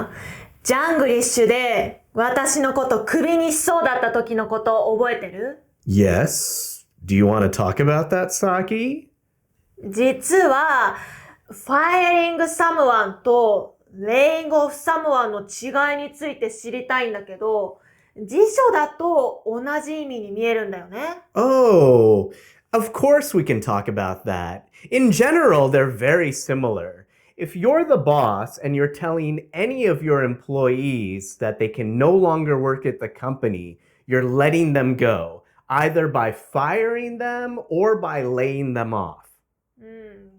ん、ジャングリッシュで私のことクビにしそうだった時のこと覚えてる？ Yes. Do you want to talk about that, Saki? 実は、firing someone と laying off someone の違いについて知りたいんだけど、辞書だと同じ意味に見えるんだよね。Oh, of course we can talk about that. In general, they're very similar. If you're the boss and you're telling any of your employees that they can no longer work at the company, you're letting them go, either by firing them or by laying them off.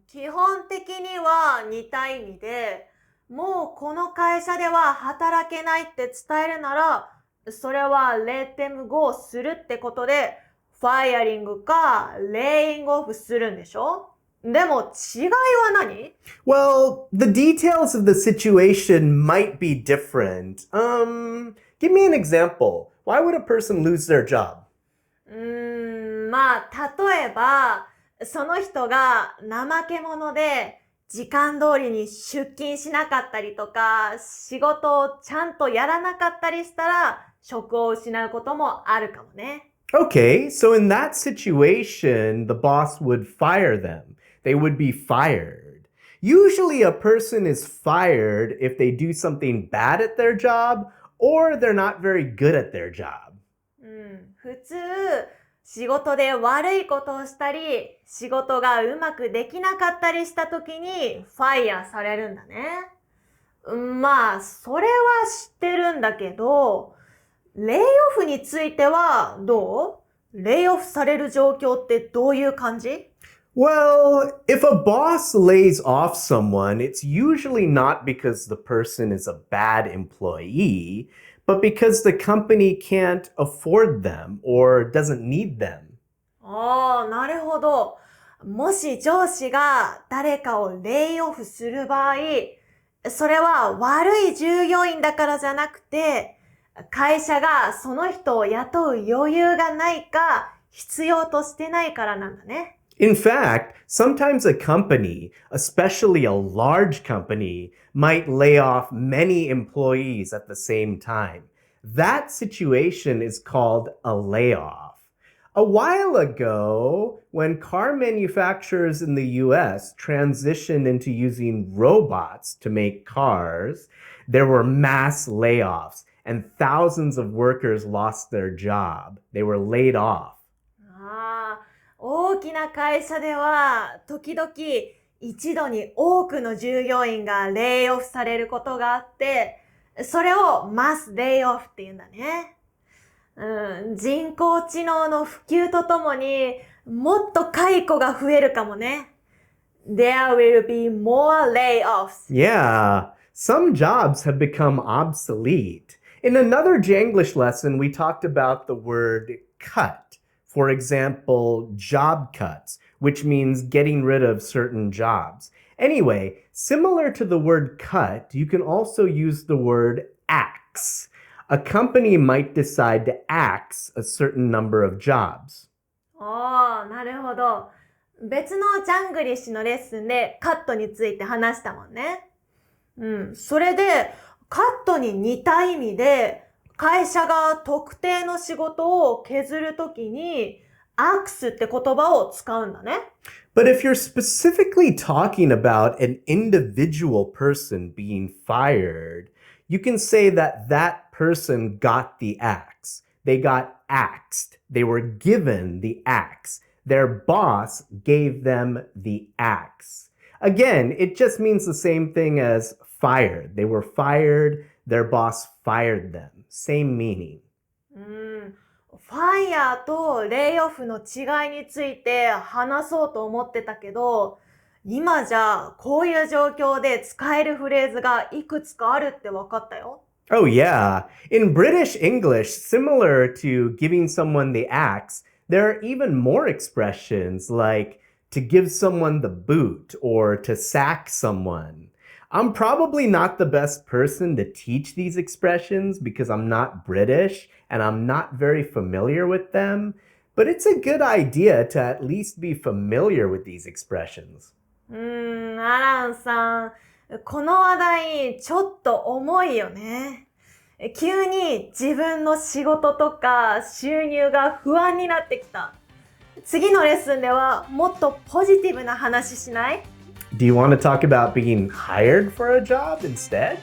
基本的には似た意味で、もうこの会社では働けないって伝えるなら、それは let them go するってことで、firing か laying off するんでしょ？でも違いは何？ Well, the details of the situation might be different. Give me an example. Why would a person lose their job? まあ、例えば、その人が怠け者で時間通りに出勤しなかったりとか、仕事をちゃんとやらなかったりしたら、職を失うこともあるかもね。Okay, so in that situation, the boss would fire them. They would be fired. Usually a person is fired if they do something bad at their job or they're not very good at their job. 普通、仕事で悪いことをしたり、仕事がうまくできなかったりした時にファイヤーされるんだね。まあ、それは知ってるんだけど、レイオフについてはどう？レイオフされる状況ってどういう感じ？ Well, if a boss lays off someone, it's usually not because the person is a bad employee, but because the company can't afford them or doesn't need them. ああ、なるほど。もし上司が誰かをレイオフする場合、それは悪い従業員だからじゃなくて、会社がその人を雇う余裕がないか必要としてないからなんだね。In fact, sometimes a company, especially a large company, might lay off many employees at the same time. That situation is called a layoff. A while ago, when car manufacturers in the US transitioned into using robots to make cars, there were mass layoffs and thousands of workers lost their job. They were laid off. 大きな会社では時々一度に多くの従業員がレイオフされることがあって、それをマスレイオフって言うんだね。人工知能の普及とともにもっと解雇が増えるかもね。There will be more layoffs. Yeah, some jobs have become obsolete. In another Janglish lesson, we talked about the word cut. For example, job cuts, which means getting rid of certain jobs. Anyway, similar to the word cut, you can also use the word axe. A company might decide to axe a certain number of jobs. なるほど。別のジャングリッシュのレッスンでカットについて話したもんね。それでカットに似た意味で会社が特定の仕事を削るときにアクスって言葉を使うんだね。But if you're specifically talking about an individual person being fired, you can say that that person got the axe. They got axed. They were given the axe. Their boss gave them the axe. Again, it just means the same thing as fired. They were fired. Their boss fired them. Same meaning. ファイヤーとレイオフの違いについて話そうと思ってたけど、今じゃこういう状況で使えるフレーズがいくつかあるって分かったよ。Oh yeah. In British English, similar to giving someone the axe, there are even more expressions like to give someone the boot or to sack someone. I'm probably not the best person to teach these expressions because I'm not British and I'm not very familiar with them, but it's a good idea to at least be familiar with these expressions. アランさん、この話題ちょっと重いよね。急に自分の仕事とか収入が不安になってきた。次のレッスンではもっとポジティブな話しない？ Do you want to talk about being hired for a job instead?